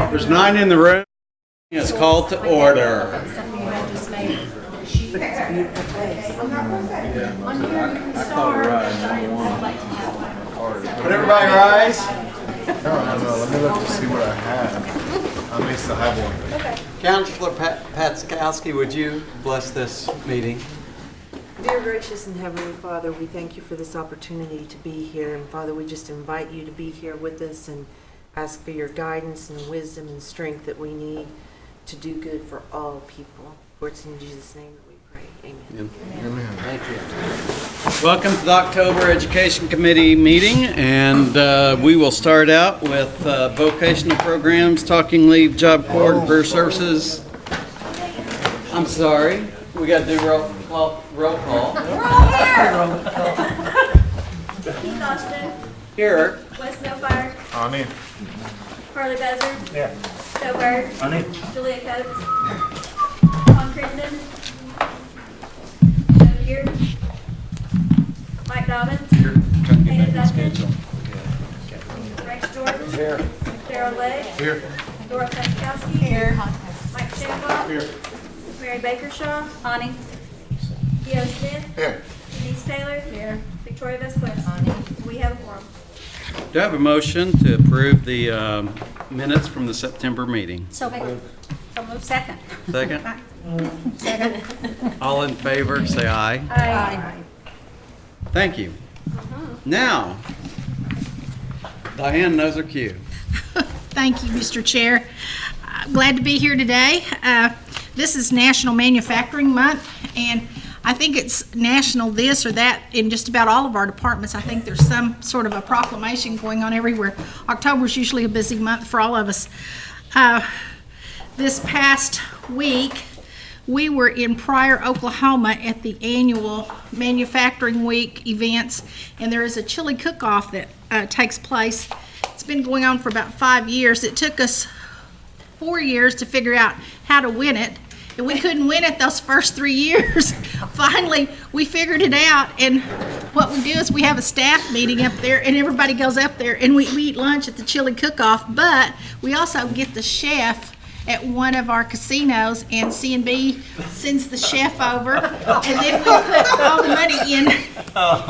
There's 9 in the room. It's called to order. Would everybody rise? No. Let me look to see what I have. I may still have one. Okay. Counselor Patskowski, would you bless this meeting? Dear gracious and heavenly Father, we thank you for this opportunity to be here. And Father, we just invite you to be here with us and ask for your guidance and wisdom and strength that we need to do good for all people. For it's in Jesus' name that we pray. Amen. Amen. Thank you. Welcome to the October Education Committee meeting, and we will start out with vocational programs, talking leave, job corps, career services. I'm sorry, we got to do roll call. We're all here! Keith Austin, Here. Wes Snowfire, On in. Carly Bezer, Yeah. Joe Bird, On in. Julia Coates, Tom Crittenden, Joe here, Mike Dobbins, Hayden Dustin, Rex Jordan, Daryl Legg, Here. Dora Petchkowski, here, Mike Shambaugh, Mary Bakershaw, Ani, Theo Smith, Here. Denise Taylor, here, Victoria Vesquez. We have a quorum. Do I have a motion to approve the minutes from the September meeting? So moved. Second. Second? All in favor, say aye. Aye. Thank you. Now, Diane knows her cue. Thank you, Mr. Chair. Glad to be here today. This is National Manufacturing Month, and I think it's national this or that in just about all of our departments. I think there's some sort of a proclamation going on everywhere. October is usually a busy month for all of us. This past week, we were in Pryor, Oklahoma at the annual Manufacturing Week events, and there is a chili cook-off that takes place. It's been going on for about 5 years. It took us 4 years to figure out how to win it, and we couldn't win it those first 3 years. Finally, we figured it out, and what we do is we have a staff meeting up there, and everybody goes up there, and we eat lunch at the chili cook-off, but we also get the chef at one of our casinos, and C&B sends the chef over, and then we put all the money in.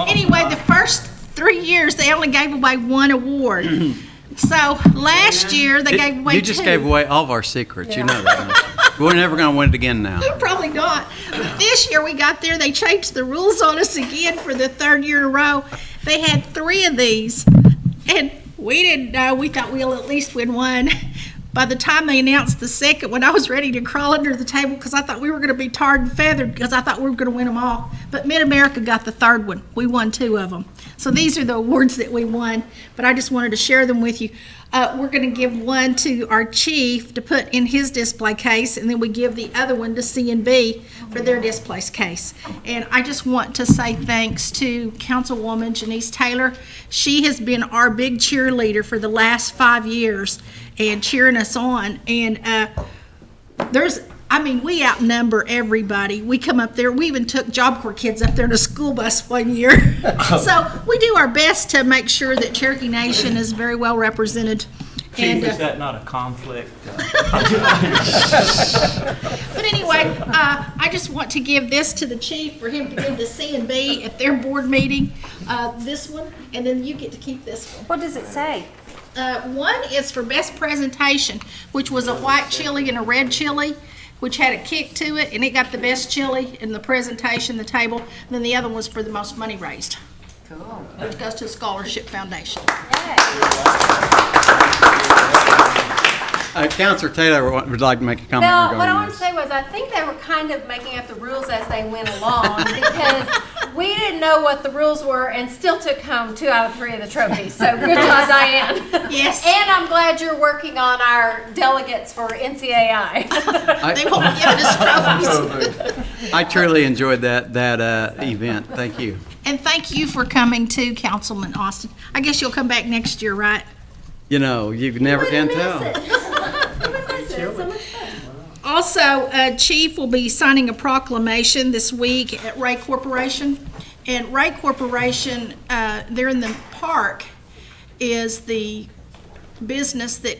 Anyway, the first 3 years, they only gave away one award. So last year, they gave away two. You just gave away all of our secrets. You know that. We're never going to win it again now. Probably not. But this year we got there, they changed the rules on us again for the 3rd year in a row. They had 3 of these, and we didn't know. We thought we'll at least win one. By the time they announced the second one, I was ready to crawl under the table because I thought we were going to be tarred and feathered because I thought we were going to win them all. But Mid-America got the 3rd one. We won 2 of them. So these are the awards that we won, but I just wanted to share them with you. We're going to give one to our chief to put in his display case, and then we give the other one to C&B for their display case. And I just want to say thanks to Councilwoman Janice Taylor. She has been our big cheerleader for the last 5 years and cheering us on. And we outnumber everybody. We come up there. We even took Job Corps kids up there in a school bus one year. So we do our best to make sure that Cherokee Nation is very well represented. Chief, is that not a conflict? But anyway, I just want to give this to the chief for him to give to C&B at their board meeting, this one, and then you get to keep this one. What does it say? One is for best presentation, which was a white chili and a red chili, which had a kick to it, and it got the best chili in the presentation, the table. And then the other one was for the most money raised. Cool. Which goes to the Scholarship Foundation. Counselor Taylor would like to make a comment. No, what I regarding want to this. say was I think they were kind of making up the rules as they went along because we didn't know what the rules were and still took home 2 out of 3 of the trophies. So good job, Diane. Yes. And I'm glad you're working on our delegates for NCAI. They won't be giving us trophies. I truly enjoyed that event. Thank you. And thank you for coming too, Councilman Austin. I guess you'll come back next year, right? You know, you never can tell. Also, Chief will be signing a proclamation this week at Ray Corporation. And Ray Corporation, they're in the park, is the business that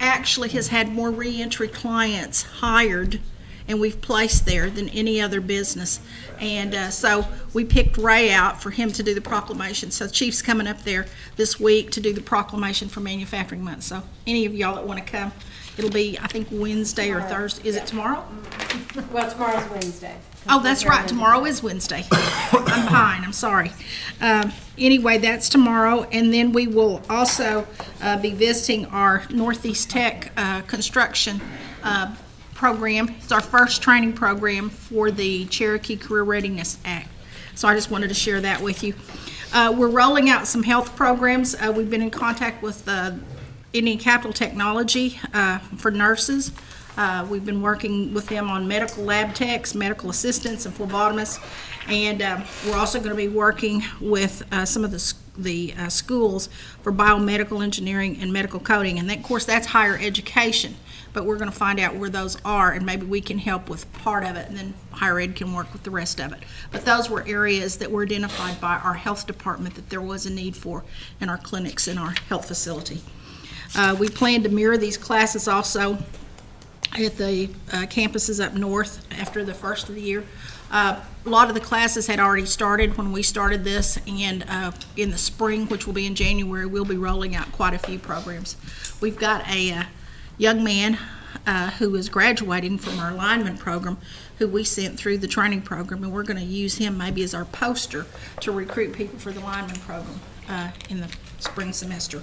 actually has had more reentry clients hired and we've placed there than any other business. And so we picked Ray out for him to do the proclamation. So Chief's coming up there this week to do the proclamation for Manufacturing Month. So any of y'all that want to come, it'll be, I think, Wednesday or Thursday. Is it tomorrow? Well, tomorrow's Wednesday. Oh, that's right. Tomorrow is Wednesday. I'm behind. I'm sorry. Anyway, that's tomorrow. And then we will also be visiting our Northeast Tech construction program. It's our first training program for the Cherokee Career Readiness Act. So I just wanted to share that with you. We're rolling out some health programs. We've been in contact with Indian Capital Technology for nurses. We've been working with them on medical lab techs, medical assistants, and phlebotomists. And we're also going to be working with some of the schools for biomedical engineering and medical coding. And of course, that's higher education. But we're going to find out where those are, and maybe we can help with part of it, and then higher ed can work with the rest of it. But those were areas that were identified by our health department that there was a need for in our clinics in our health facility. We plan to mirror these classes also at the campuses up north after the first of the year. A lot of the classes had already started when we started this, and in the spring, which will be in January, we'll be rolling out quite a few programs. We've got a young man who is graduating from our lineman program who we sent through the training program, and we're going to use him maybe as our poster to recruit people for the lineman program in the spring semester.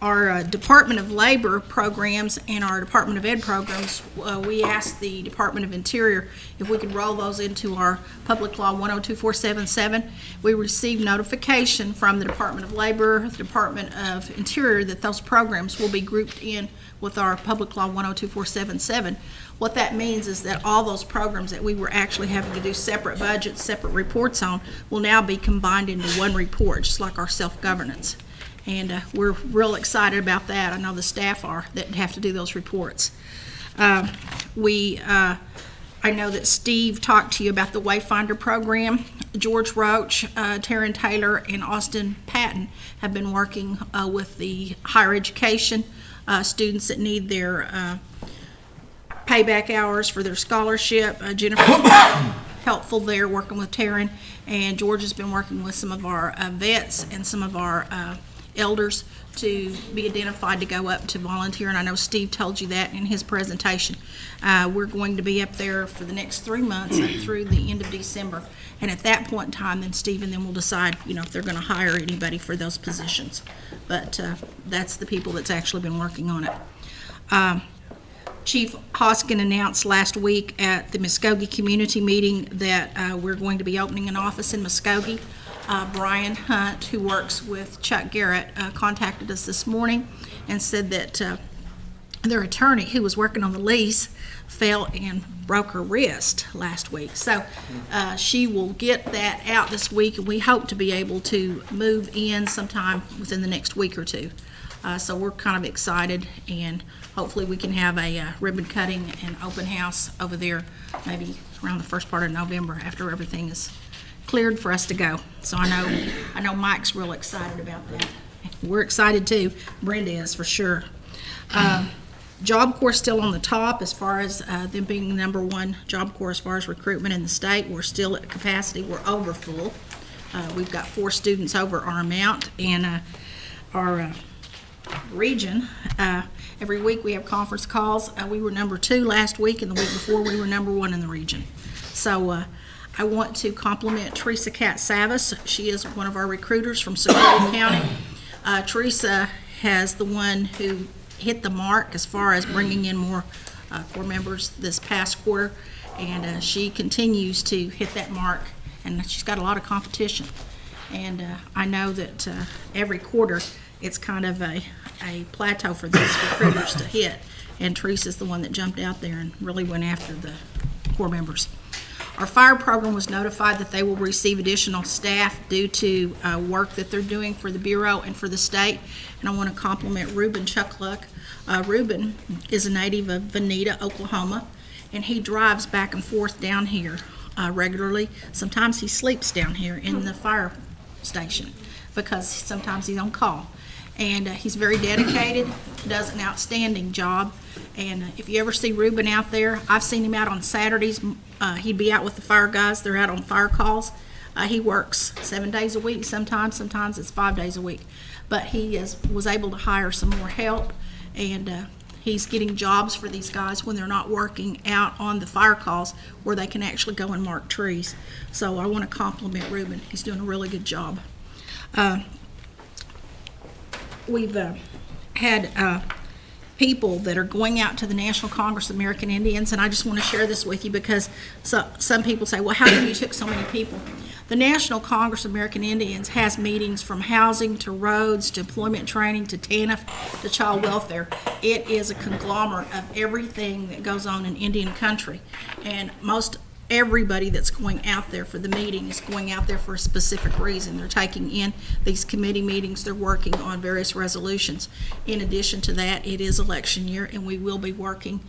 Our Department of Labor programs and our Department of Ed programs, we asked the Department of Interior if we could roll those into our Public Law 102477. We received notification from the Department of Labor, the Department of Interior, that those programs will be grouped in with our Public Law 102477. What that means is that all those programs that we were actually having to do separate budgets, separate reports on, will now be combined into one report, just like our self-governance. And we're real excited about that. I know the staff are that have to do those reports. I know that Steve talked to you about the Wayfinder program. George Roach, Taryn Taylor, and Austin Patton have been working with the higher education students that need their payback hours for their scholarship. Jennifer's been helpful there working with Taryn, and George has been working with some of our vets and some of our elders to be identified to go up to volunteer, and I know Steve told you that in his presentation. We're going to be up there for the next 3 months up through the end of December, and at that point in time, then Steve and them will decide, if they're going to hire anybody for those positions. But that's the people that's actually been working on it. Chief Hoskin announced last week at the Muskogee community meeting that we're going to be opening an office in Muskogee. Brian Hunt, who works with Chuck Garrett, contacted us this morning and said that their attorney, who was working on the lease, fell and broke her wrist last week. So she will get that out this week, and we hope to be able to move in sometime within the next week or two. So we're kind of excited, and hopefully we can have a ribbon cutting and open house over there maybe around the first part of November after everything is cleared for us to go. So I know Mike's real excited about that. We're excited too. Brenda is for sure. Job Corps still on the top as far as them being the number one Job Corps as far as recruitment in the state. We're still at capacity. We're over full. We've got 4 students over our amount, and our region, every week we have conference calls. We were number 2 last week, and the week before we were number 1 in the region. So I want to compliment Teresa Katz-Savis. She is one of our recruiters from Sequoia County. Teresa has the one who hit the mark as far as bringing in more Corps members this past quarter, and she continues to hit that mark, and she's got a lot of competition. And I know that every quarter it's kind of a plateau for these recruiters to hit, and Teresa's the one that jumped out there and really went after the Corps members. Our fire program was notified that they will receive additional staff due to work that they're doing for the Bureau and for the state. And I want to compliment Reuben Chuckluck. Reuben is a native of Veneta, Oklahoma, and he drives back and forth down here regularly. Sometimes he sleeps down here in the fire station because sometimes he's on call. And he's very dedicated, does an outstanding job. And if you ever see Ruben out there, I've seen him out on Saturdays. He'd be out with the fire guys. They're out on fire calls. He works 7 days a week sometimes it's 5 days a week. But he was able to hire some more help, and he's getting jobs for these guys when they're not working out on the fire calls where they can actually go and mark trees. So I want to compliment Ruben. He's doing a really good job. We've had people that are going out to the National Congress of American Indians, and I just want to share this with you because some people say, well, how come you took so many people? The National Congress of American Indians has meetings from housing to roads to employment training to TANF to child welfare. It is a conglomerate of everything that goes on in Indian country, and most everybody that's going out there for the meeting is going out there for a specific reason. They're taking in these committee meetings, they're working on various resolutions. In addition to that, it is election year, and we will be working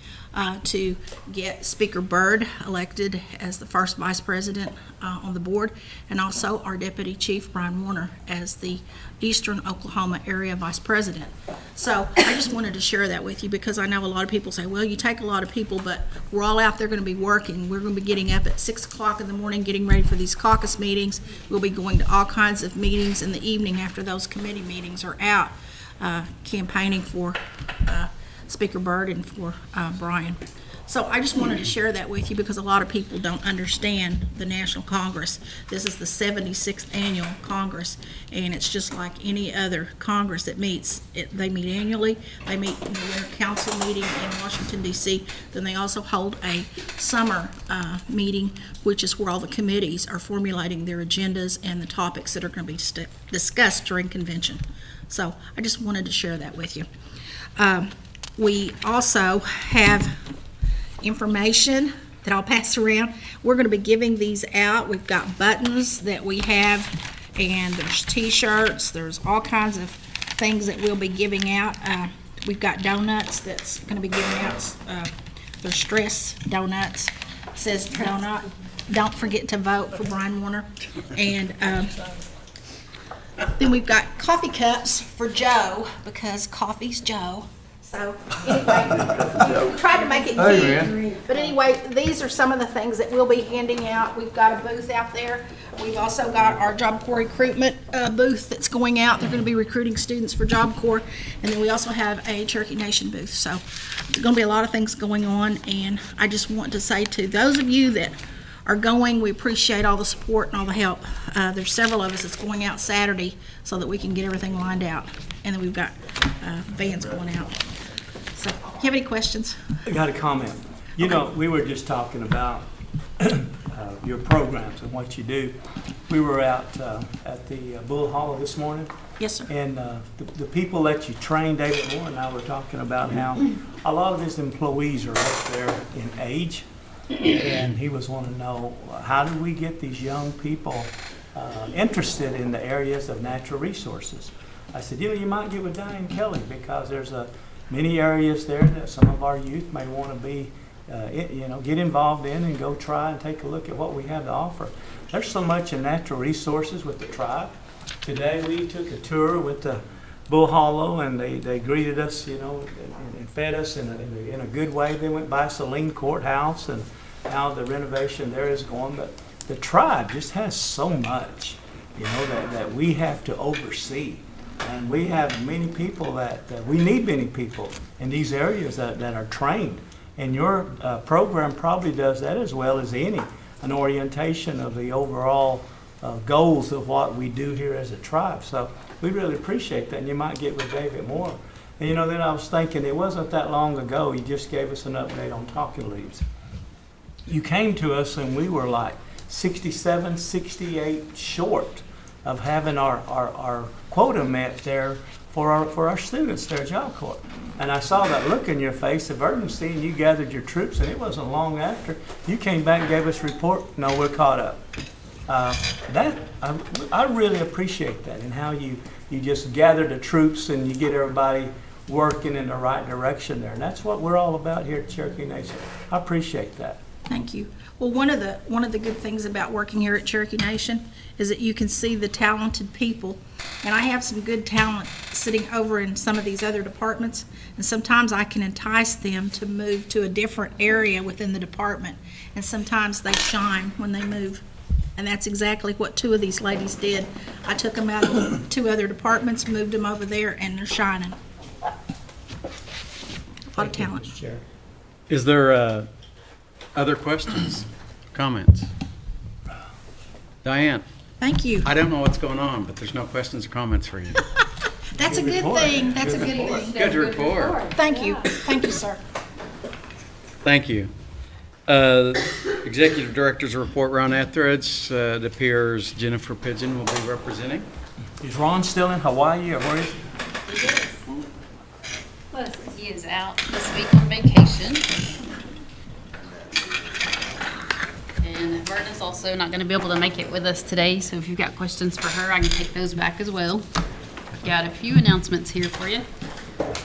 to get Speaker Byrd elected as the first vice president on the board, and also our deputy chief, Brian Warner, as the Eastern Oklahoma area vice president. So I just wanted to share that with you because I know a lot of people say, well, you take a lot of people, but we're all out there going to be working. We're going to be getting up at 6 o'clock in the morning, getting ready for these caucus meetings. We'll be going to all kinds of meetings in the evening after those committee meetings are out, campaigning for Speaker Byrd and for Brian. So I just wanted to share that with you because a lot of people don't understand the National Congress. This is the 76th annual Congress, and it's just like any other Congress that meets. They meet annually. They meet in the winter council meeting in Washington, D.C. Then they also hold a summer meeting, which is where all the committees are formulating their agendas and the topics that are going to be discussed during convention. So I just wanted to share that with you. We also have information that I'll pass around. We're going to be giving these out. We've got buttons that we have, and there's t-shirts. There's all kinds of things that we'll be giving out. We've got donuts that's going to be giving out. There's stress donuts. It says donut. Don't forget to vote for Brian Warner. And then we've got coffee cups for Joe because coffee's Joe. So anyway, we tried to make it cute. But anyway, these are some of the things that we'll be handing out. We've got a booth out there. We've also got our Job Corps recruitment booth that's going out. They're going to be recruiting students for Job Corps. And then we also have a Cherokee Nation booth. So there's going to be a lot of things going on. And I just want to say to those of you that are going, we appreciate all the support and all the help. There's several of us that's going out Saturday so that we can get everything lined out. And then we've got vans going out. So, do you have any questions? I got a comment. You know, we were just talking about your programs and what you do. We were out at the Bull Hall this morning. Yes, sir. And the people that you train, David Moore and I were talking about how a lot of his employees are up there in age. And he was wanting to know, how do we get these young people interested in the areas of natural resources? I said, you know, you might get with Diane Kelly because there's many areas there that some of our youth may want to be, get involved in and go try and take a look at what we have to offer. There's so much in natural resources with the tribe. Today we took a tour with the Bull Hollow, and they greeted us, you know, and fed us in a good way. They went by Saline Courthouse and how the renovation there is going. But the tribe just has so much, you know, that we have to oversee. And we have many people that we need many people in these areas that are trained. And your program probably does that as well as any, an orientation of the overall goals of what we do here as a tribe. So we really appreciate that. And you might get with David Moore. And you know, then I was thinking, it wasn't that long ago, he just gave us an update on talking leaves. You came to us and we were like 67, 68 short of having our quota met there for our students there at Job Corps. And I saw that look in your face of urgency, and you gathered your troops, and it wasn't long after you came back and gave us a report. No, we're caught up. I really appreciate that, and how you just gather the troops and you get everybody working in the right direction there. And that's what we're all about here at Cherokee Nation. I appreciate that. Thank you. Well, one of the good things about working here at Cherokee Nation is that you can see the talented people. And I have some good talent sitting over in some of these other departments, and sometimes I can entice them to move to a different area within the department, and sometimes they shine when they move. And that's exactly what two of these ladies did. I took them out of 2 other departments, moved them over there, and they're shining. A lot of Thank you, talent. Mr. Chair. Is there other questions, comments? Diane, Thank you. I don't know what's going on, but there's no questions or comments for you. That's a good thing. That's a good thing. Good report. Thank you. Thank you, sir. Thank you. Executive Director's report, Ron Etheridge. It appears Jennifer Pigeon will be representing. Is Ron still in Hawaii or where is he? He is out this week on vacation. And Verna's also not going to be able to make it with us today, so if you've got questions for her, I can take those back as well. Got a few announcements here for you.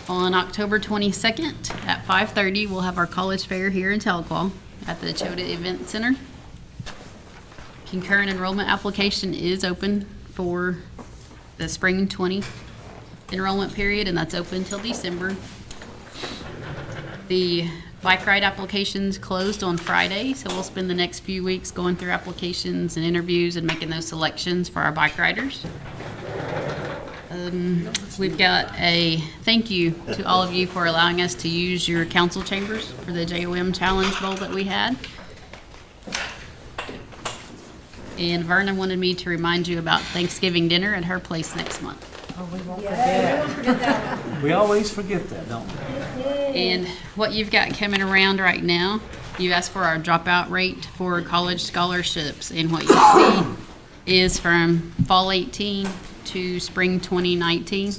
On October 22nd at 5:30, we'll have our college fair here in Tahlequah at the Chota Event Center. Concurrent enrollment application is open for the spring 20 enrollment period, and that's open till December. The bike ride applications closed on Friday, so we'll spend the next few weeks going through applications and interviews and making those selections for our bike riders. We've got a thank you to all of you for allowing us to use your council chambers for the JOM Challenge Bowl that we had. And Verna wanted me to remind you about Thanksgiving dinner at her place next month. We always forget that, don't we? And what you've got coming around right now, you asked for our dropout rate for college scholarships, and what you see is from fall 18 to spring 2019,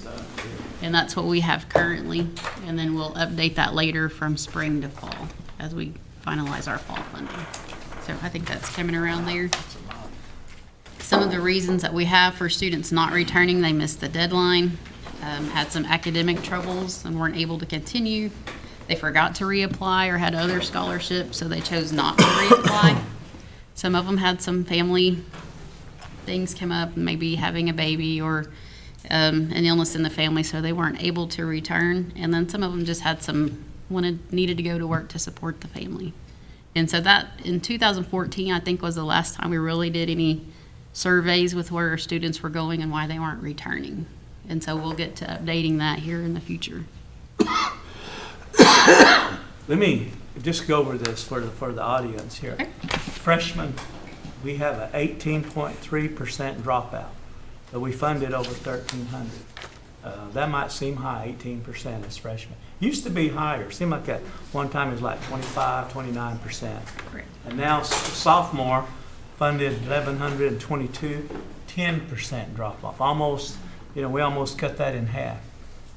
and that's what we have currently, and then we'll update that later from spring to fall as we finalize our fall funding. So I think that's coming around there. Some of the reasons that we have for students not returning: they missed the deadline, had some academic troubles and weren't able to continue, they forgot to reapply or had other scholarships, so they chose not to reapply. Some of them had some family things come up, maybe having a baby or an illness in the family, so they weren't able to return. And then some of them just had needed to go to work to support the family. And so that in 2014, I think, was the last time we really did any surveys with where our students were going and why they weren't returning. And so we'll get to updating that here in the future. Let me just go over this for the audience here. Okay. Freshmen, we have an 18.3% dropout, but we funded over 1,300. That might seem high, 18% as freshmen. Used to be higher. Seemed like at one time it was like 25, 29%. Correct. And now sophomore funded 1,122, 10% drop off. Almost, we almost cut that in half.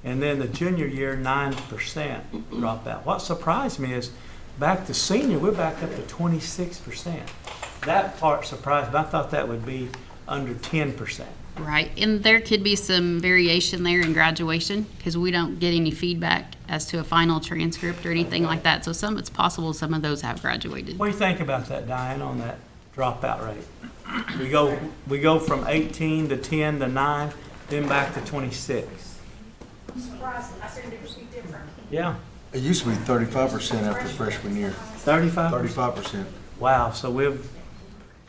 And then the junior year, 9% dropout. What surprised me is back to senior, we're back up to 26%. That part surprised me. I thought that would be under 10%. Right, and there could be some variation there in graduation because we don't get any feedback as to a final transcript or anything like that. So it's possible some of those have graduated. What do you think about that, Diane, on that dropout rate? We go from 18 to 10 to 9, then back to 26. I'm surprised. I figured it would be different. Yeah, It used to be 35% after freshman year. 35%. 35%. Wow, so we've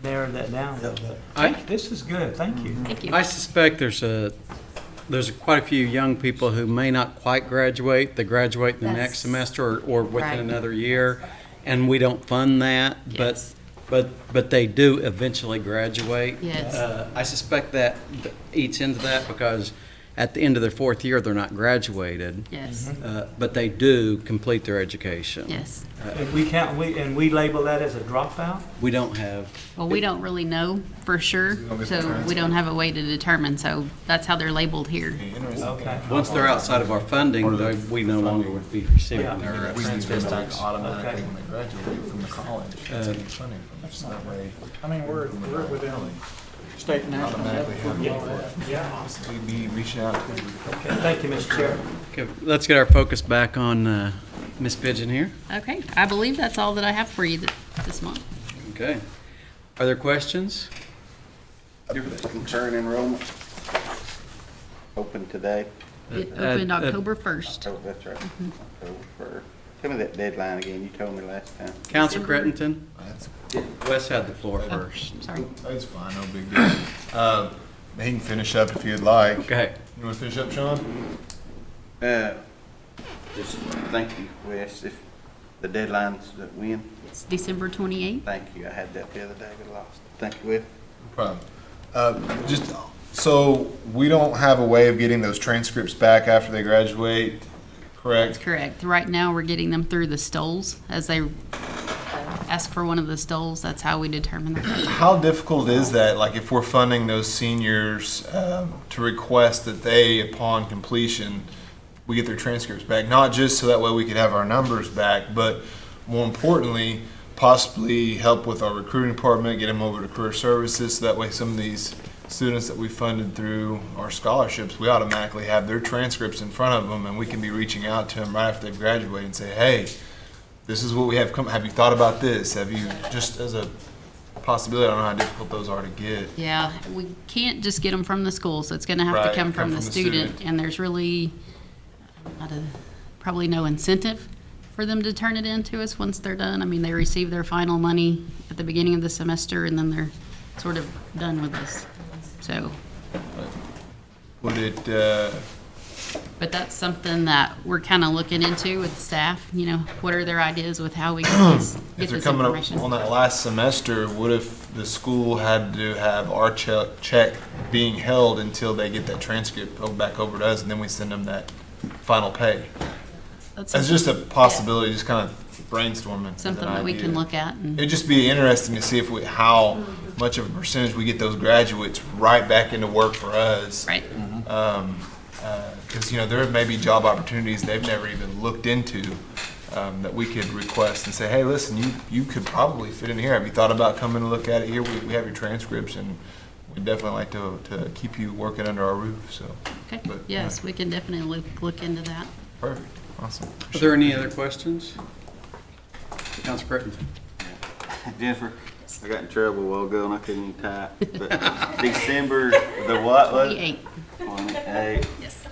narrowed that down a little bit. This is good, thank you. Thank you. I suspect there's quite a few young people who may not quite graduate. They graduate in the next semester or within Right. another year, and we don't fund that. Yes. But they do eventually graduate. Yes. I suspect that eats into that because at the end of their fourth year, they're not graduated. Yes, But they do complete their education. yes. And we label that as a dropout? We don't have, Well, we don't really know for sure, so we don't have a way to determine. So that's how they're labeled here. Okay. once they're outside of our funding, we no longer would be receiving their We need transfer to notice. automatically Okay. when they graduate from the college. Funding from us. That way, I mean, we're within state and national. automatically have we'd be reaching out to Okay, thank you, Mr. Chair. Okay, let's get our focus back on Ms. Pigeon here. Okay, I believe that's all that I have for you this month. Okay. Are there questions? Concurrent enrollment. Open today. It opened October 1st. Oh, that's right. October. Tell me that deadline again. You told me last time. Counselor Crittenton? That's, Wes had the floor first. Sorry. that's fine, no big deal. He can finish up if you'd like. Okay. You wanna finish up, Sean? Just thank you, Wes. If the deadline's that when, It's December 28th. thank you. I had that the other day, but lost. Thank you, Wes. No problem. Just, so we don't have a way of getting those transcripts back after they graduate, correct? Correct. Right now, we're getting them through the stoles. As they ask for one of the stoles, that's how we determine that. How difficult is that, like if we're funding those seniors, to request that they, upon completion, we get their transcripts back? Not just so that way we could have our numbers back, but more importantly, possibly help with our recruiting department, get them over to career services, so that way some of these students that we funded through our scholarships, we automatically have their transcripts in front of them, and we can be reaching out to them right after they've graduated and say, hey, this is what we have come. Have you thought about this? Have you, just as a possibility, I don't know how difficult those are to get. Yeah, we can't just get them from the school, so it's going to have Right, to come from the student. And there's really probably no incentive for them to turn it in to us once they're done. I mean, they receive their final money at the beginning of the semester, and then they're sort of done with us. So, Would it, but that's something that we're kind of looking into with staff. You know, what are their ideas with how we get if this they're coming up information? on that last semester, what if the school had to have our check being held until they get that transcript back over to us, and then we send them that final pay? That's just a possibility, just kind of brainstorming. as Something an that we idea. can look at. And It'd just be interesting to see if how much of a percentage we get those graduates right back into work for us. right. Because, there may be job opportunities they've never even looked into that we could request and say, hey, listen, you could probably fit in here. Have you thought about coming to look at it here? We have your transcripts, and we'd definitely like to keep you working under our roof. So, Okay. but, Yes, we can definitely look into that. perfect. Awesome. Are there any other questions? Counselor Crittenton? Jennifer, I got in trouble a while ago and I couldn't even type. But December, the what was it? 28. 28. Yes.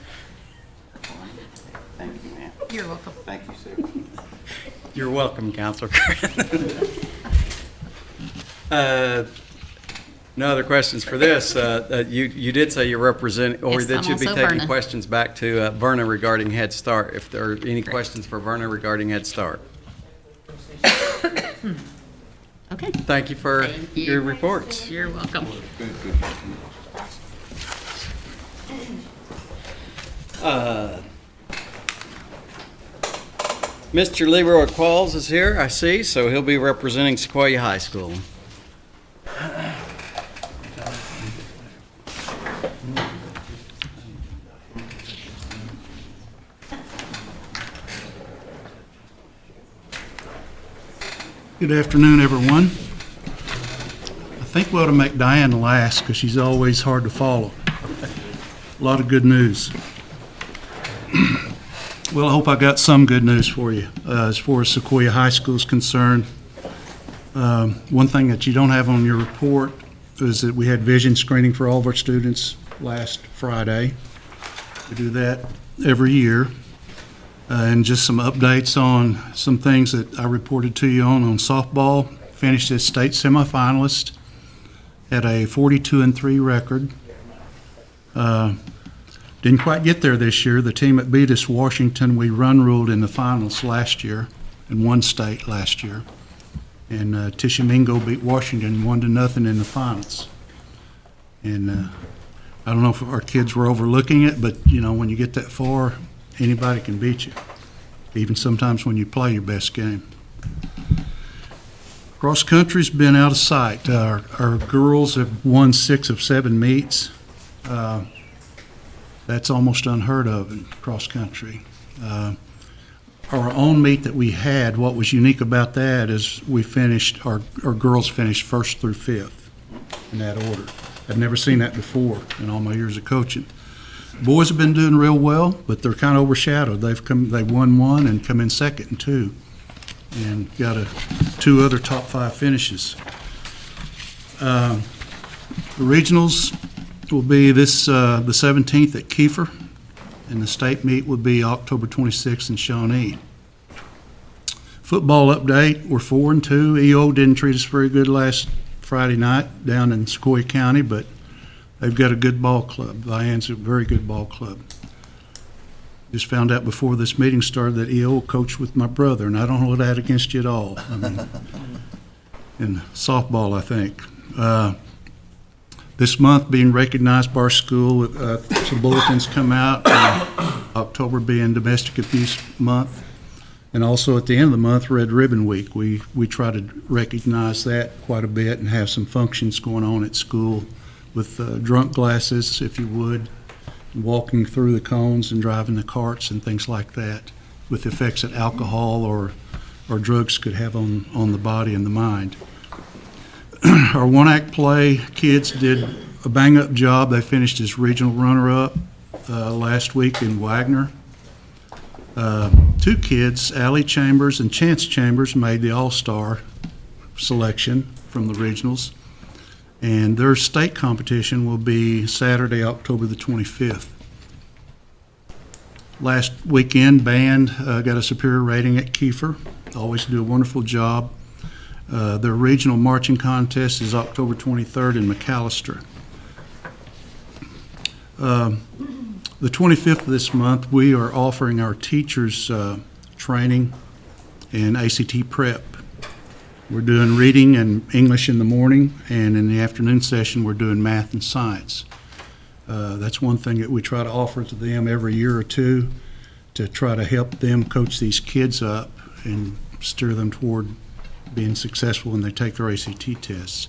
Thank you, ma'am. You're welcome. Thank you, sir. You're welcome, Counselor Crittenton. No other questions for this. You did say you represent, or Yes, that I'm you'd be also taking Verna. questions back to Verna regarding Head Start. If there are any questions for Verna regarding Head Start. Okay. Thank you for Thank you. your reports. You're welcome. Mr. Leroy Qualls is here, I see, so he'll be representing Sequoia High School. Good afternoon, everyone. I think we ought to make Diane last because she's always hard to follow. A lot of good news. Well, I hope I got some good news for you as far as Sequoia High School is concerned. One thing that you don't have on your report is that we had vision screening for all of our students last Friday. We do that every year. And just some updates on some things that I reported to you on softball. Finished as state semifinalist at a 42-3 record. Didn't quite get there this year. The team that beat us, Washington, we run-ruled in the finals last year and won state last year. And Tishomingo beat Washington 1-0 in the finals. And I don't know if our kids were overlooking it, but when you get that far, anybody can beat you, even sometimes when you play your best game. Cross country's been out of sight. Our girls have won 6 of 7 meets. That's almost unheard of in cross country. Our own meet that we had, what was unique about that is our girls finished 1st through 5th in that order. I've never seen that before in all my years of coaching. Boys have been doing real well, but they're kind of overshadowed. They won 1 and come in 2nd in 2. and got two other top 5 finishes. The regionals will be the 17th at Kiefer, and the state meet will be October 26th in Shawnee. Football update, we're 4-2. EO didn't treat us very good last Friday night down in Sequoyah County, but they've got a good ball club. Vian's a very good ball club. Just found out before this meeting started that EO coached with my brother, and I don't hold that against you at all. I mean, in softball, I think. This month being recognized by our school, some bulletins come out, October being Domestic Abuse Month, and also at the end of the month, Red Ribbon Week. We try to recognize that quite a bit and have some functions going on at school with drunk glasses, if you would, walking through the cones and driving the carts and things like that, with the effects that alcohol or drugs could have on the body and the mind. Our one-act play kids did a bang-up job. They finished as regional runner-up last week in Wagner. 2 kids, Allie Chambers and Chance Chambers, made the all-star selection from the regionals. And their state competition will be Saturday, October the 25th. Last weekend, band got a superior rating at Kiefer. Always do a wonderful job. Their regional marching contest is October 23rd in McAllister. The 25th of this month, we are offering our teachers training in ACT prep. We're doing reading and English in the morning, and in the afternoon session, we're doing math and science. That's one thing that we try to offer to them every year or two to try to help them coach these kids up and steer them toward being successful when they take their ACT tests.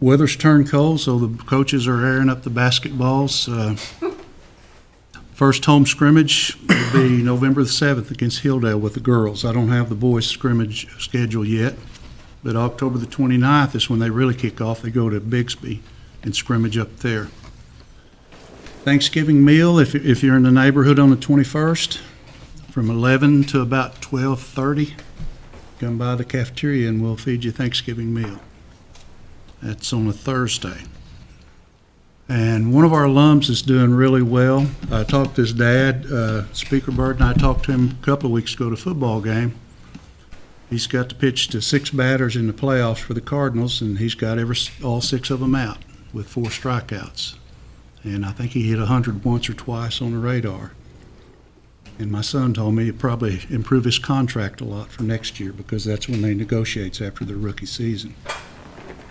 Weather's turned cold, so the coaches are airing up the basketballs. First home scrimmage will be November the 7th against Hilldale with the girls. I don't have the boys' scrimmage schedule yet, but October the 29th is when they really kick off. They go to Bixby and scrimmage up there. Thanksgiving meal, if you're in the neighborhood on the 21st, from 11 to about 12:30, come by the cafeteria and we'll feed you a Thanksgiving meal. That's on a Thursday. And one of our alums is doing really well. I talked to his dad, Speaker Bird, and I talked to him a couple of weeks ago at a football game. He's got to pitch to 6 batters in the playoffs for the Cardinals, and he's got all 6 of them out with 4 strikeouts. And I think he hit 100 once or twice on the radar. And my son told me it'd probably improve his contract a lot for next year because that's when they negotiate after their rookie season.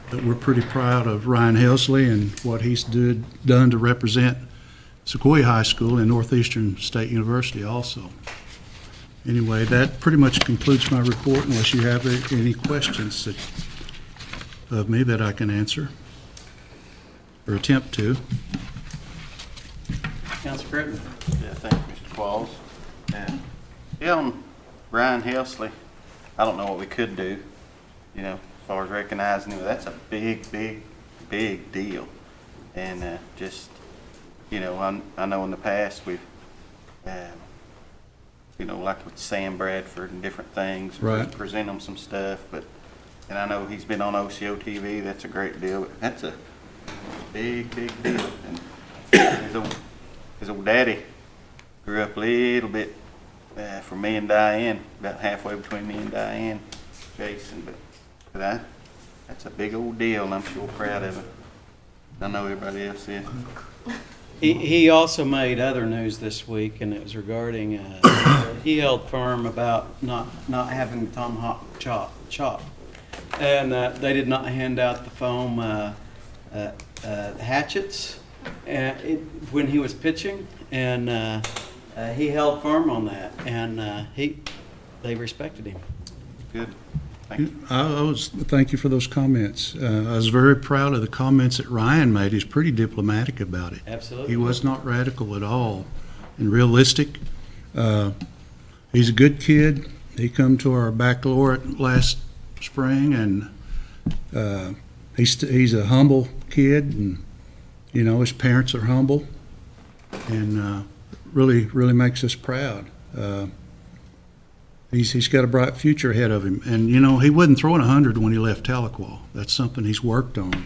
But we're pretty proud of Ryan Helsley and what he's done to represent Sequoyah High School and Northeastern State University also. Anyway, that pretty much concludes my report unless you have any questions of me that I can answer or attempt to. Councilor Britton. Yeah, thank you, Mr. Qualls. Yeah, on Ryan Helsley, I don't know what we could do, as far as recognizing him. That's a big, big, big deal. And I know in the past we've, like with Sam Bradford and different things, Right. present him some stuff. And I know he's been on OCO TV. That's a great deal. But that's a big, big deal. And his old daddy grew up a little bit from me and Diane, about halfway between me and Diane, Jason. But that's a big old deal, and I'm sure proud of it. I know everybody else is. He also made other news this week, and it was regarding, he held firm about not having the tomahawk chop. And they did not hand out the foam hatchets when he was pitching, and he held firm on that, and they respected him. Good. Thank you. Thank you for those comments. I was very proud of the comments that Ryan made. He's pretty diplomatic about it. Absolutely. He was not radical at all and realistic. He's a good kid. He come to our baccalaureate last spring, and he's a humble kid, and his parents are humble, and really makes us proud. He's got a bright future ahead of him. And, you know, he wasn't throwing 100 when he left Tahlequah. That's something he's worked on.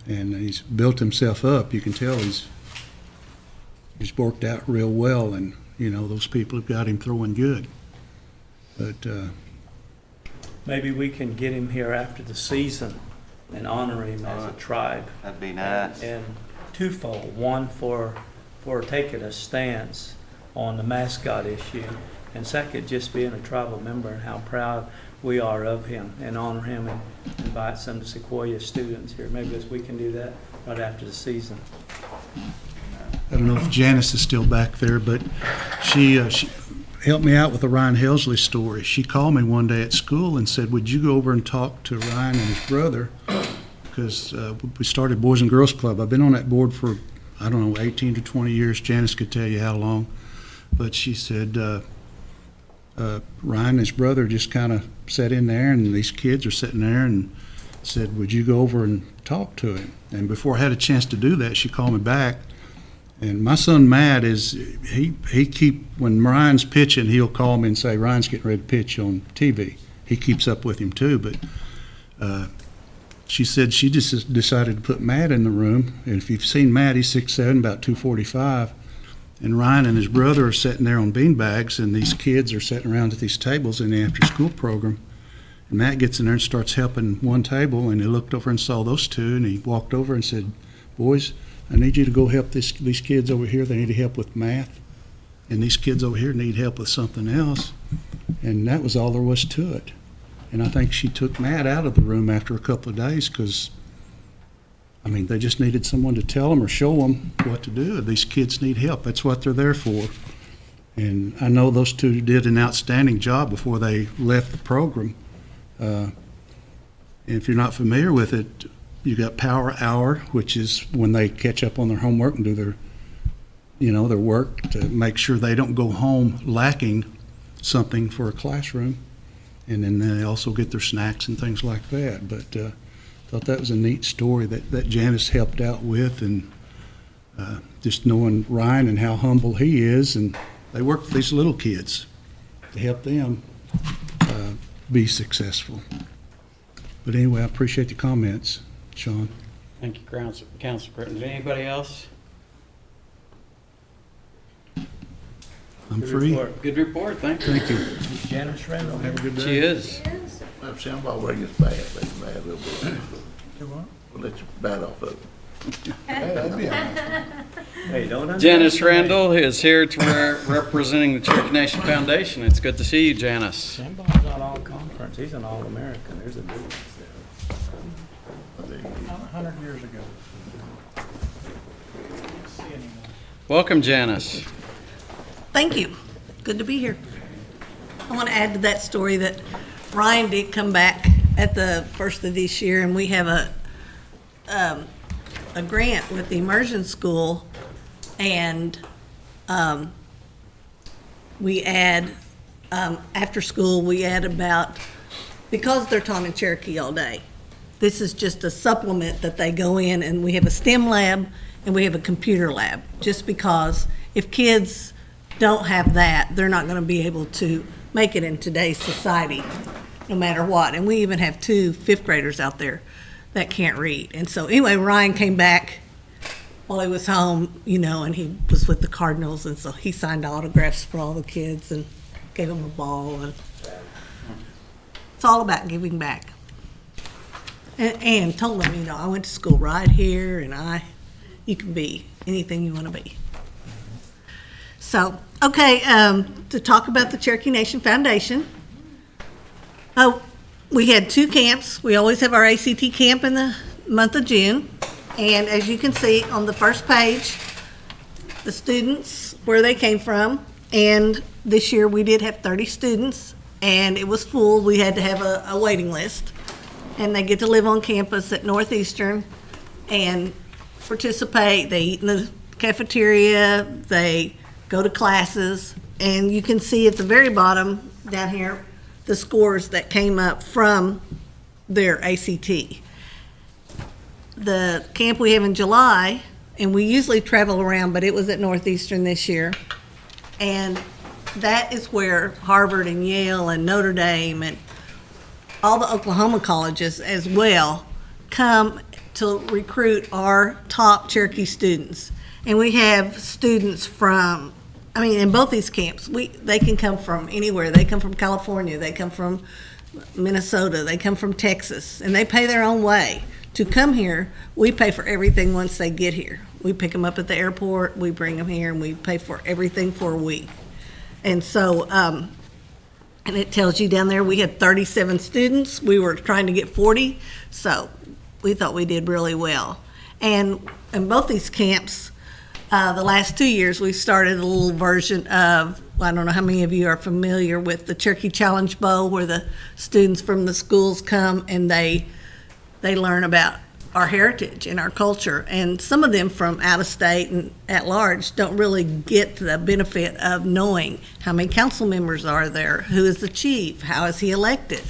And he's built himself up. You can tell he's worked out real well. And, you know, those people have got him throwing good. But Maybe we can get him here after the season and honor him as a tribe. That'd be nice. And twofold, one for taking a stance on the mascot issue, and second, just being a tribal member and how proud we are of him, and honor him and invite some of the Sequoia students here. Maybe we can do that right after the season. I don't know if Janice is still back there, but she helped me out with the Ryan Helsley story. She called me one day at school and said, would you go over and talk to Ryan and his brother? Because we started Boys and Girls Club. I've been on that board for, I don't know, 18 to 20 years. Janice could tell you how long. But she said, Ryan and his brother just kind of sat in there, and these kids are sitting there, and said, would you go over and talk to him? And before I had a chance to do that, she called me back. And my son Matt is, when Ryan's pitching, he'll call me and say, Ryan's getting ready to pitch on TV. He keeps up with him too, but she said she just decided to put Matt in the room. And if you've seen Matt, he's 6'7", about 245. And Ryan and his brother are sitting there on beanbags, and these kids are sitting around at these tables in the after-school program. And Matt gets in there and starts helping one table, and he looked over and saw those two, and he walked over and said, boys, I need you to go help these kids over here. They need help with math. And these kids over here need help with something else. And that was all there was to it. And I think she took Matt out of the room after a couple of days because, I mean, they just needed someone to tell them or show them what to do. These kids need help. That's what they're there for. And I know those two did an outstanding job before they left the program. And if you're not familiar with it, you got Power Hour, which is when they catch up on their homework and do their, their work to make sure they don't go home lacking something for a classroom. And then they also get their snacks and things like that. But thought that was a neat story that Janice helped out with, and just knowing Ryan and how humble he is, and they work with these little kids to help them be successful. But anyway, I appreciate the comments, Sean. Thank you, Council President. Anybody else? I'm Good free. report. Good report, thank you. Thank you. Janice Randall. Have a good day. She is. Well, see, I'm already gets bad, let you mad a little bit. We'll let you bite off of it. Hey, that'd be all right. Hey, don't underestimate. Janice Randall is here to representing the Cherokee Nation Foundation. It's good to see you, Janice. Sambo's not all-conference. He's an All-American. There's a difference there. 100 years ago. Welcome, Janice. Thank you. Good to be here. I want to add to that story that Ryan did come back at the first of this year, and we have a grant with the immersion school, and we add, after school, we add about, because they're taught in Cherokee all day, this is just a supplement that they go in, and we have a STEM lab and we have a computer lab, just because if kids don't have that, they're not going to be able to make it in today's society, no matter what. And we even have 2 fifth graders out there that can't read. And so anyway, Ryan came back while he was home, and he was with the Cardinals, and so he signed autographs for all the kids and gave them a ball. And it's all about giving back. And told them, I went to school right here, and you can be anything you want to be. So, okay, to talk about the Cherokee Nation Foundation. We had 2 camps. We always have our ACT camp in the month of June. And as you can see on the first page, the students, where they came from. And this year we did have 30 students, and it was full. We had to have a waiting list. And they get to live on campus at Northeastern and participate. They eat in the cafeteria. They go to classes, and you can see at the very bottom down here the scores that came up from their ACT. The camp we have in July, and we usually travel around, but it was at Northeastern this year, and that is where Harvard and Yale and Notre Dame and all the Oklahoma colleges as well come to recruit our top Cherokee students. And we have students from, in both these camps, they can come from anywhere. They come from California, they come from Minnesota, they come from Texas, and they pay their own way to come here. We pay for everything once they get here. We pick them up at the airport, we bring them here, and we pay for everything for a week. And so, and it tells you down there, we had 37 students. We were trying to get 40, so we thought we did really well. And in both these camps, the last 2 years, we started a little version of, I don't know how many of you are familiar with the Cherokee Challenge Bowl, where the students from the schools come and they learn about our heritage and our culture. And some of them from out of state and at large don't really get the benefit of knowing how many council members are there, who is the chief, how is he elected,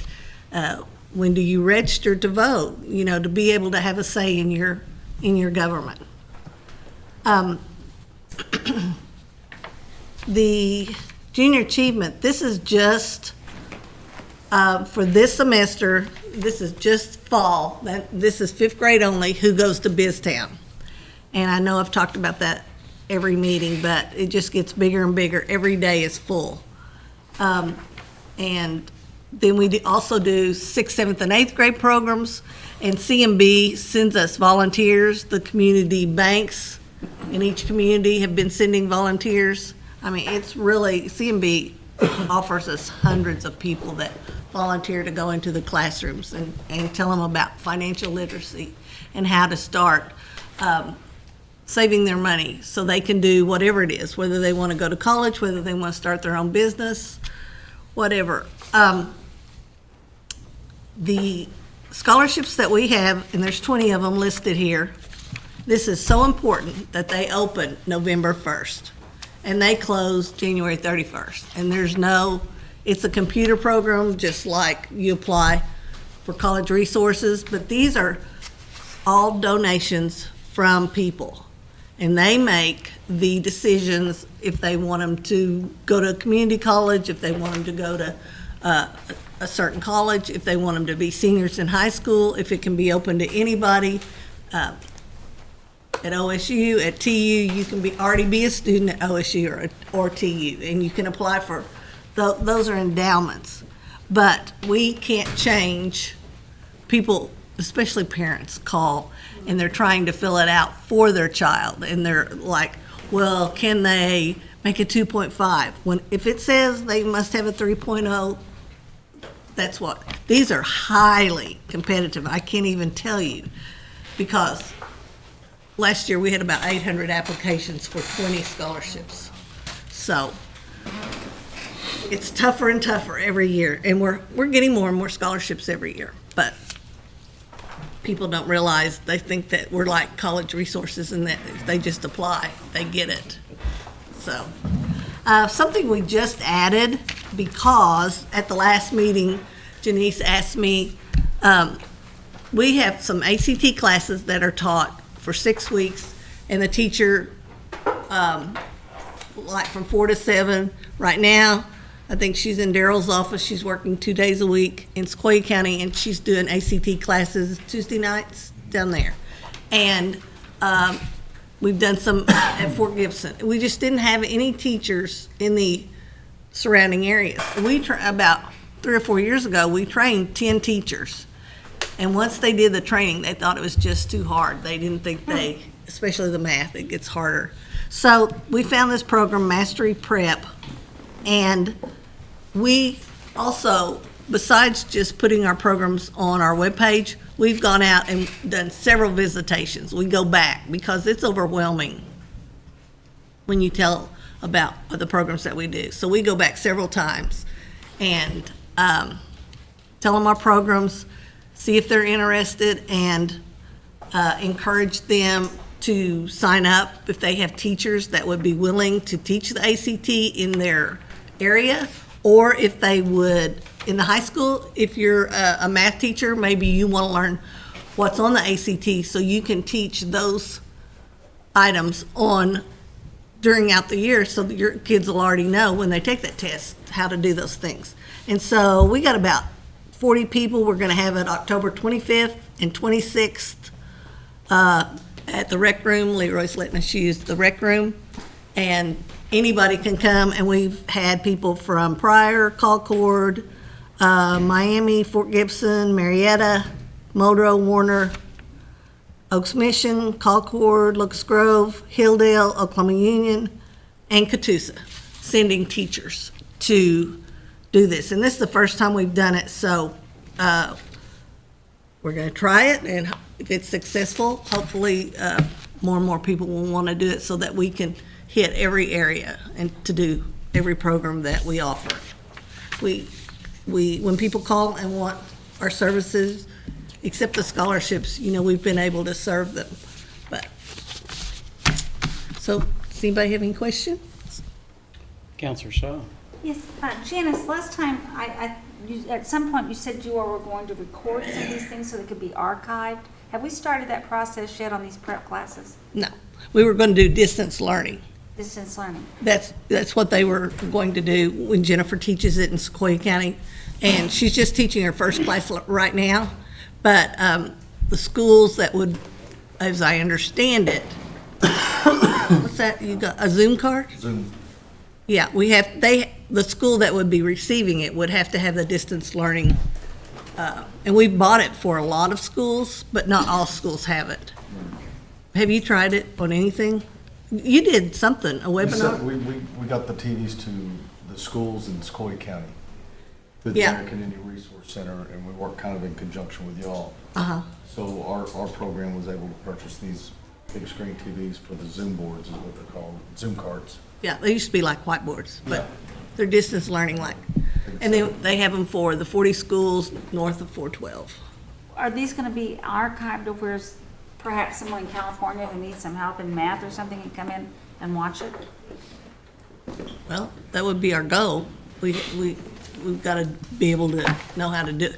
when do you register to vote, to be able to have a say in your government. The junior achievement, this is just for this semester. This is just fall. This is 5th grade only, who goes to BizTown. And I know I've talked about that every meeting, but it just gets bigger and bigger. Every day is full. And then we also do 6th, 7th, and 8th grade programs. And CMB sends us volunteers. The community banks in each community have been sending volunteers. It's really, CMB offers us hundreds of people that volunteer to go into the classrooms and tell them about financial literacy and how to start saving their money so they can do whatever it is, whether they want to go to college, whether they want to start their own business, whatever. The scholarships that we have, and there's 20 of them listed here, this is so important that they open November 1st and they close January 31st. And it's a computer program just like you apply for college resources, but these are all donations from people. And they make the decisions if they want them to go to a community college, if they want them to go to a certain college, if they want them to be seniors in high school, if it can be open to anybody. At OSU, at TU, you can already be a student at OSU or TU, and you can apply for, those are endowments. But we can't change, people, especially parents, call, and they're trying to fill it out for their child, and they're like, well, can they make a 2.5? If it says they must have a 3.0, that's what, these are highly competitive. I can't even tell you, because last year we had about 800 applications for 20 scholarships. So it's tougher and tougher every year, and we're getting more and more scholarships every year. But people don't realize, they think that we're like college resources and that if they just apply, they get it. So something we just added, because at the last meeting, Janice asked me, we have some ACT classes that are taught for 6 weeks, and the teacher, like from 4 to 7. Right now, I think she's in Daryl's office. She's working 2 days a week in Sequoia County, and she's doing ACT classes Tuesday nights down there. And we've done some at Fort Gibson. We just didn't have any teachers in the surrounding areas. About 3 or 4 years ago, we trained 10 teachers. And once they did the training, they thought it was just too hard. They didn't think especially the math, it gets harder. So we found this program, Mastery Prep, and we also, besides just putting our programs on our webpage, we've gone out and done several visitations. We go back because it's overwhelming when you tell about the programs that we do. So we go back several times and tell them our programs, see if they're interested, and encourage them to sign up if they have teachers that would be willing to teach the ACT in their area, or if they would, in the high school, if you're a math teacher, maybe you want to learn what's on the ACT so you can teach those items on out the year so that your kids will already know when they take that test how to do those things. And so we got about 40 people. We're going to have it October 25th and 26th at the rec room. Leroy's letting us use the rec room. And anybody can come, and we've had people from Pryor, Concord, Miami, Fort Gibson, Marietta, Muldrow, Warner, Oaks Mission, Concord, Locust Grove, Hilldale, Oklahoma Union, and Catoosa, sending teachers to do this. And this is the first time we've done it, so we're going to try it, and if it's successful, hopefully more and more people will want to do it so that we can hit every area and to do every program that we offer. When people call and want our services, except the scholarships, we've been able to serve them. But so, does anybody have any questions? Counselor Shaw. Yes, Janice, last time, at some point you said you all were going to record some of these things so they could be archived. Have we started that process yet on these prep classes? No, we were going to do distance learning. Distance learning? That's what they were going to do when Jennifer teaches it in Sequoia County. And she's just teaching her first class right now. But the schools that would, as I understand it, what's that, you got a Zoom card? Zoom. Yeah, the school that would be receiving it would have to have the distance learning. And we bought it for a lot of schools, but not all schools have it. Have you tried it on anything? You did something, a webinar? We got the TVs to the schools in Sequoia County, the Yeah. American Indian Resource Center, and we work kind of in conjunction with y'all. Uh-huh. So our program was able to purchase these big screen TVs for the Zoom boards, is what they're called, Zoom cards. Yeah, they used to be like whiteboards, but Yeah. they're distance learning like. And they have them for the 40 schools north of 412. Are these going to be archived to where perhaps someone in California who needs some help in math or something can come in and watch it? Well, that would be our goal. We've got to be able to know how to do it.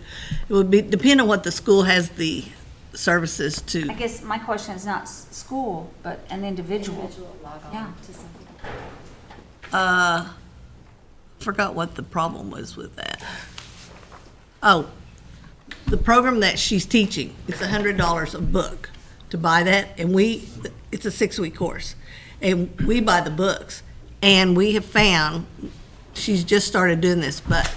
It would depend on what the school has the services to. I guess my question is not school, but an individual. Yeah. Forgot what the problem was with that. Oh, the program that she's teaching, it's $100 a book to buy that, and it's a 6-week course, and we buy the books, and we have found, she's just started doing this, but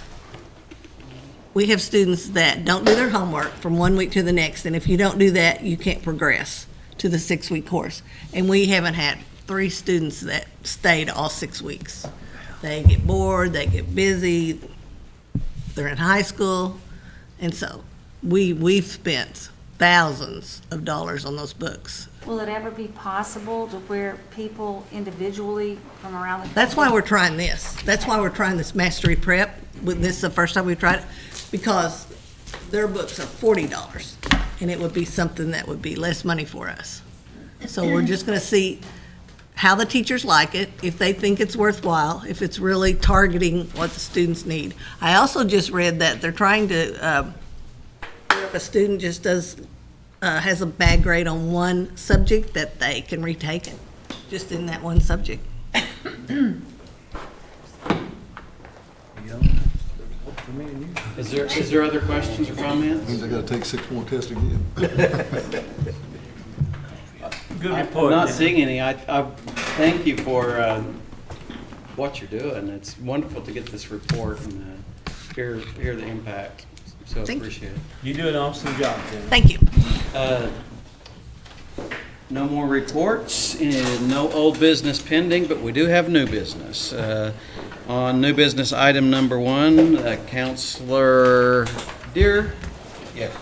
we have students that don't do their homework from one week to the next, and if you don't do that, you can't progress to the 6-week course. And we haven't had 3 students that stayed all 6 weeks. They get bored, they get busy, they're in high school, and so we've spent thousands of dollars on those books. Will it ever be possible to where people individually from around the country? That's why we're trying this. That's why we're trying this Mastery Prep. This is the first time we've tried it, because their books are $40, and it would be something that would be less money for us. So we're just gonna see how the teachers like it, if they think it's worthwhile, if it's really targeting what the students need. I also just read that they're trying to, if a student just has a bad grade on one subject, that they can retake it, just in that one subject. Is there other questions or comments? Means I gotta take 6 more tests again. Good I'm report. not Jim. seeing any. I thank you for what you're doing. It's wonderful to get this report and hear the impact. So Thank you. appreciate it. You do an awesome job, Jim. Thank you. No more reports, and no old business pending, but we do have new business. On new business item number 1, Counselor Deere, Yes.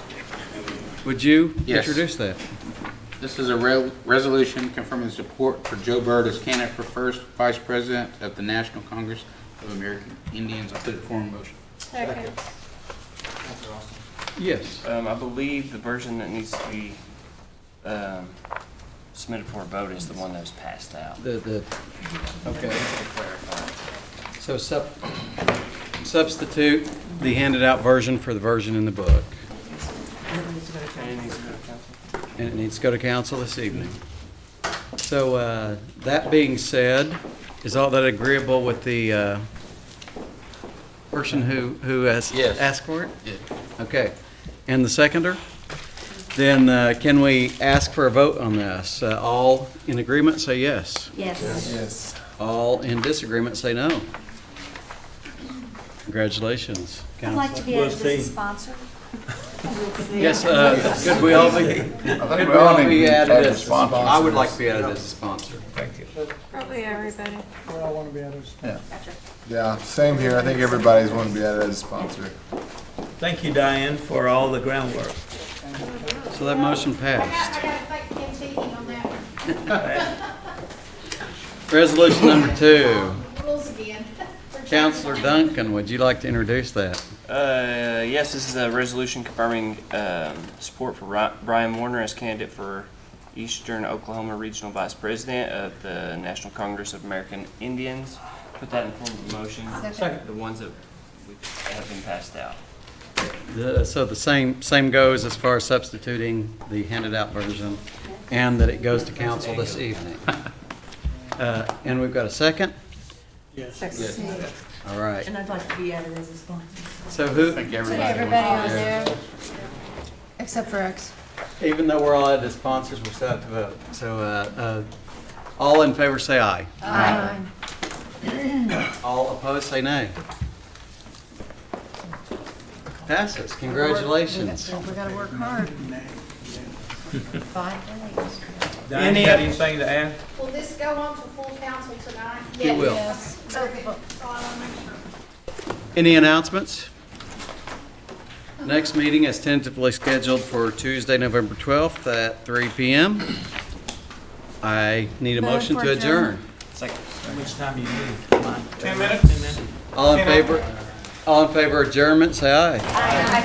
would you Yes. introduce that? This is a resolution confirming support for Joe Byrd as candidate for first vice president of the National Congress of American Indians. I'll put it for a motion. Second. Yes. I believe the version that needs to be submitted for a vote is the one that was passed out. Okay. Just to clarify. So substitute the handed out version for the version in the book. And it needs to go to council. And it needs to go to council this evening. So that being said, is all that agreeable with the person who has Yes. asked for it? Okay. And the seconder? Then can we ask for a vote on this? All in agreement, say yes. Yes. Yes. All in disagreement, say no. Congratulations, I'd like to Counselor. be We'll added as a see. sponsor. Yes, could we all be, could we all be added as sponsors? I would like to be added as a sponsor. Probably everybody. Yeah, same here. I think everybody's want to be added as a sponsor. Thank you, Diane, for all the groundwork. So that motion passed. I gotta thank Ken Teague on that one. Resolution number 2. Rules again. Counselor Duncan, would you like to introduce that? Yes, this is a resolution confirming support for Brian Warner as candidate for Eastern Oklahoma Regional Vice President of the National Congress of American Indians. Put that in form of a motion. Second. The ones that have been passed out. So the same goes as far as substituting the handed out version, and that it goes to council this evening. And we've got a second? Second. All right. And I'd like to be added as a sponsor. So who, Put everybody on there, except for X. even though we're all added as sponsors, we still have to vote. So all in favor say aye. Aye. All opposed say nay. Passes. Congratulations. We gotta work hard. 5 days. Diane, you got anything to add? Will this go on to full council tonight? It will. Yes. Perfect. So I wanna make sure. Any announcements? Next meeting is tentatively scheduled for Tuesday, November 12th at 3 p.m. I need a motion to adjourn. Which time do you leave? Come on. 10 minutes? 10 minutes. All in favor? All in favor of adjournment, say aye. Aye.